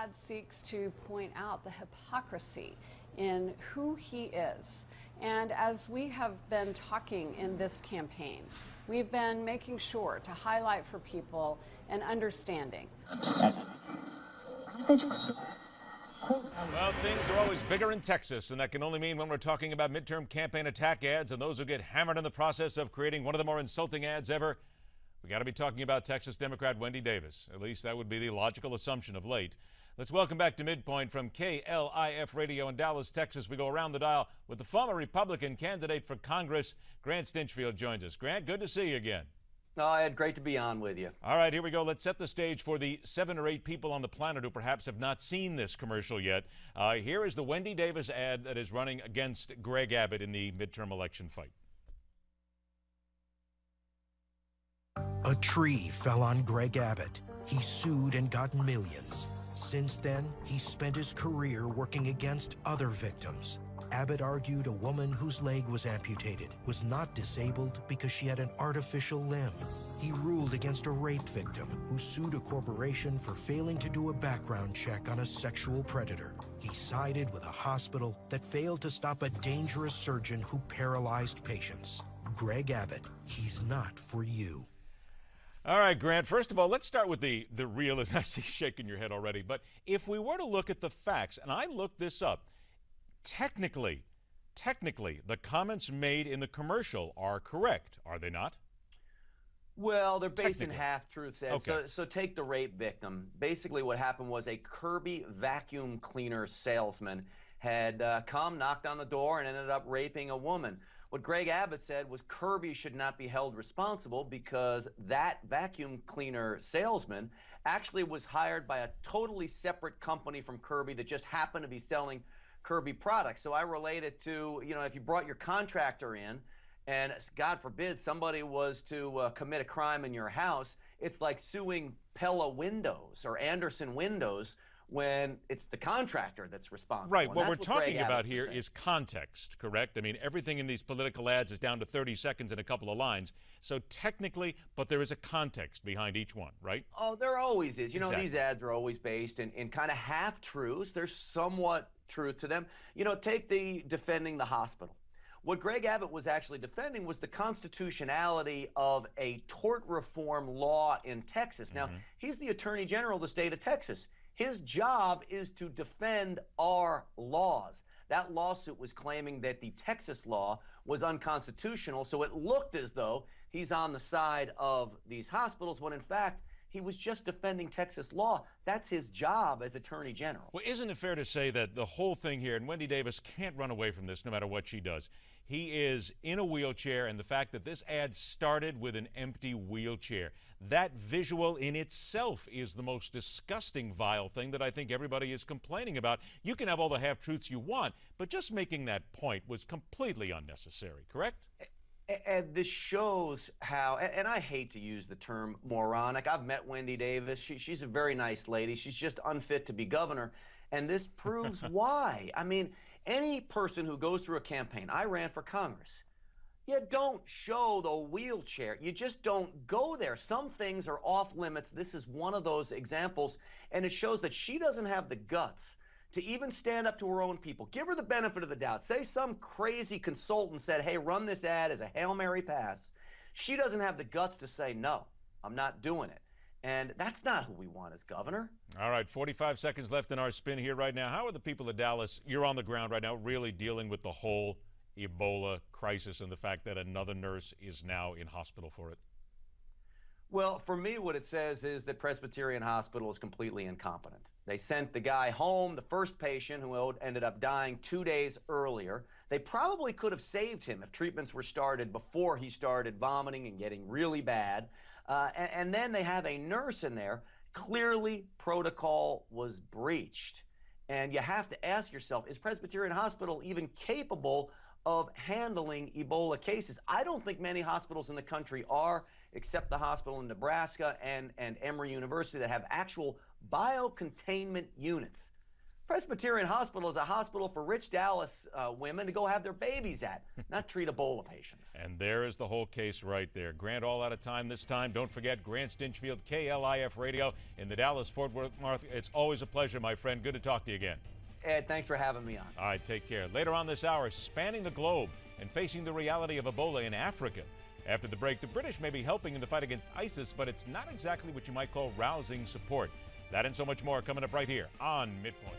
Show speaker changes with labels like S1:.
S1: ad seeks to point out the hypocrisy in who he is. And as we have been talking in this campaign, we've been making sure to highlight for people an understanding.
S2: Well, things are always bigger in Texas, and that can only mean when we're talking about midterm campaign attack ads and those who get hammered in the process of creating one of the more insulting ads ever. We got to be talking about Texas Democrat Wendy Davis. At least that would be the logical assumption of late. Let's welcome back to MidPoint from KLIF Radio in Dallas, Texas. We go around the dial with the former Republican candidate for Congress. Grant Stinchfield joins us. Grant, good to see you again.
S3: Oh, Ed, great to be on with you.
S2: All right, here we go. Let's set the stage for the 7 or 8 people on the planet who perhaps have not seen this commercial yet. Here is the Wendy Davis ad that is running against Greg Abbott in the midterm election fight.
S4: A tree fell on Greg Abbott. He sued and got millions. Since then, he spent his career working against other victims. Abbott argued a woman whose leg was amputated was not disabled because she had an artificial limb. He ruled against a rape victim who sued a corporation for failing to do a background check on a sexual predator. He sided with a hospital that failed to stop a dangerous surgeon who paralyzed patients. Greg Abbott, he's not for you.
S2: All right, Grant, first of all, let's start with the real, as I see you shaking your head already. But if we were to look at the facts, and I looked this up, technically, the comments made in the commercial are correct, are they not?
S3: Well, they're based in half-truths, Ed.
S2: Okay.
S3: So take the rape victim. Basically what happened was a Kirby vacuum cleaner salesman had come, knocked on the door, and ended up raping a woman. What Greg Abbott said was Kirby should not be held responsible because that vacuum cleaner salesman actually was hired by a totally separate company from Kirby that just happened to be selling Kirby products. So I relate it to, you know, if you brought your contractor in and, God forbid, somebody was to commit a crime in your house, it's like suing Pella Windows or Anderson Windows when it's the contractor that's responsible.
S2: Right. What we're talking about here is context, correct? I mean, everything in these political ads is down to 30 seconds and a couple of lines. So technically, but there is a context behind each one, right?
S3: Oh, there always is. You know,
S2: Exactly.
S3: these ads are always based in kind of half-truths. There's somewhat truth to them. You know, take the defending the hospital. What Greg Abbott was actually defending was the constitutionality of a tort reform law in Texas. Now, he's the Attorney General of the state of Texas. His job is to defend our laws. That lawsuit was claiming that the Texas law was unconstitutional, so it looked as though he's on the side of these hospitals, when in fact, he was just defending Texas law. That's his job as Attorney General.
S2: Well, isn't it fair to say that the whole thing here, and Wendy Davis can't run away from this no matter what she does, he is in a wheelchair, and the fact that this ad started with an empty wheelchair, that visual in itself is the most disgusting, vile thing that I think everybody is complaining about. You can have all the half-truths you want, but just making that point was completely unnecessary, correct?
S3: And this shows how, and I hate to use the term moronic. I've met Wendy Davis. She's a very nice lady. She's just unfit to be governor. And this proves why. I mean, any person who goes through a campaign, I ran for Congress. You don't show the wheelchair. You just don't go there. Some things are off limits. This is one of those examples. And it shows that she doesn't have the guts to even stand up to her own people. Give her the benefit of the doubt. Say some crazy consultant said, hey, run this ad as a Hail Mary pass. She doesn't have the guts to say, no, I'm not doing it. And that's not who we want as governor.
S2: All right, 45 seconds left in our spin here right now. How are the people of Dallas, you're on the ground right now, really dealing with the whole Ebola crisis and the fact that another nurse is now in hospital for it?
S3: Well, for me, what it says is that Presbyterian Hospital is completely incompetent. They sent the guy home, the first patient who ended up dying 2 days earlier. They probably could have saved him if treatments were started before he started vomiting and getting really bad. And then they have a nurse in there. Clearly, protocol was breached. And you have to ask yourself, is Presbyterian Hospital even capable of handling Ebola cases? I don't think many hospitals in the country are, except the hospital in Nebraska and Emory University that have actual biocontainment units. Presbyterian Hospital is a hospital for rich Dallas women to go have their babies at, not treat Ebola patients.
S2: And there is the whole case right there. Grant, all out of time this time. Don't forget Grant Stinchfield, KLIF Radio in the Dallas-Fort Worth market. It's always a pleasure, my friend. Good to talk to you again.
S3: Ed, thanks for having me on.
S2: All right, take care. Later on this hour, spanning the globe and facing the reality of Ebola in Africa. After the break, the British may be helping in the fight against ISIS, but it's not exactly what you might call rousing support. That and so much more coming up right here on MidPoint.